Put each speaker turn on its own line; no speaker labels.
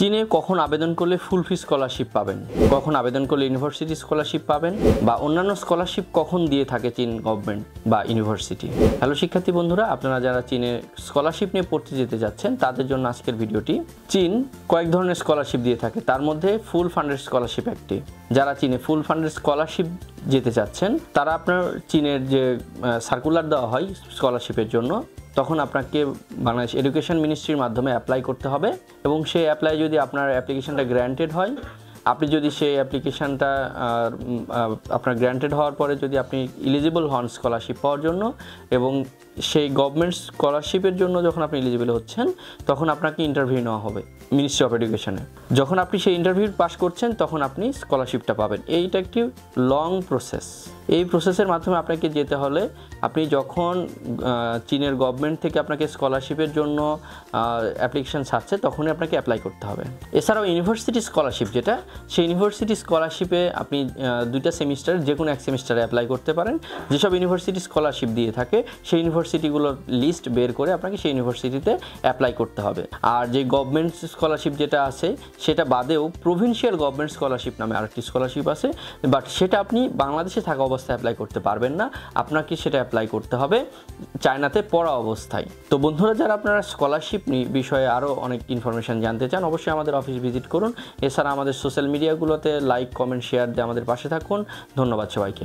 চীনে কখন আবেদন করলে ফুল ফি স্কলারশিপ পাবেন, কখন আবেদন করলে ইউনিভার্সিটি স্কলারশিপ পাবেন বা অন্যান্য স্কলারশিপ কখন দিয়ে থাকে চীন গভর্নমেন্ট বা ইউনিভার্সিটি। হ্যালো শিক্ষার্থী বন্ধুরা, আপনারা যারা চীনে স্কলারশিপ নিয়ে পড়তে যেতে যাচ্ছেন তাদের জন্য আজকের ভিডিওটি। চীন কয়েক ধরনের স্কলারশিপ দিয়ে থাকে, তার মধ্যে ফুল ফান্ডেড স্কলারশিপ একটি। যারা চীনে ফুল ফান্ডেড স্কলারশিপ যেতে চাচ্ছেন তারা আপনার চীনের যে সার্কুলার দেওয়া হয় স্কলারশিপের জন্য, তখন আপনাকে বাংলাদেশ এডুকেশন মিনিস্ট্রির মাধ্যমে অ্যাপ্লাই করতে হবে এবং সেই অ্যাপ্লাই যদি আপনার অ্যাপ্লিকেশনটা গ্র্যান্টেড হয়, আপনি যদি সেই অ্যাপ্লিকেশানটা আপনার গ্র্যান্টেড হওয়ার পরে যদি আপনি এলিজিবল হন স্কলারশিপ পাওয়ার জন্য এবং সেই গভর্নমেন্ট স্কলারশিপের জন্য যখন আপনি এলিজিবল হচ্ছেন তখন আপনাকে ইন্টারভিউ নেওয়া হবে মিনিস্ট্রি অফ এডুকেশনে। যখন আপনি সেই ইন্টারভিউ পাস করছেন তখন আপনি স্কলারশিপটা পাবেন। এইটা একটি লং প্রসেস। এই প্রসেসের মাধ্যমে আপনাকে যেতে হলে আপনি যখন চীনের গভর্নমেন্ট থেকে আপনাকে স্কলারশিপের জন্য অ্যাপ্লিকেশান ছাড়ছে তখনই আপনাকে অ্যাপ্লাই করতে হবে। এছাড়াও ইউনিভার্সিটি স্কলারশিপ যেটা, সেই ইউনিভার্সিটি স্কলারশিপে আপনি দুইটা সেমিস্টার যে কোনো এক সেমিস্টারে অ্যাপ্লাই করতে পারেন। যেসব ইউনিভার্সিটি স্কলারশিপ দিয়ে থাকে সেই ইউনিভার্সিটিগুলোর লিস্ট বের করে আপনাকে সেই ইউনিভার্সিটিতে অ্যাপ্লাই করতে হবে। আর যে গভর্নমেন্ট স্কলারশিপ যেটা আছে সেটা বাদেও প্রভিন্সিয়াল গভর্নমেন্ট স্কলারশিপ নামে আরেকটি স্কলারশিপ আছে, বাট সেটা আপনি বাংলাদেশে থাকা অবস্থায় অ্যাপ্লাই করতে পারবেন না, আপনাকে সেটা অ্যাপ্লাই করতে হবে চায়নাতে পড়া অবস্থায়। তো বন্ধুরা, যারা আপনারা স্কলারশিপ বিষয়ে আরও অনেক ইনফরমেশান জানতে চান অবশ্যই আমাদের অফিস ভিজিট করুন। এছাড়া আমাদের সোশ্যাল মিডিয়াগুলোতে লাইক, কমেন্ট, শেয়ার দিয়ে আমাদের পাশে থাকুন। ধন্যবাদ সবাইকে।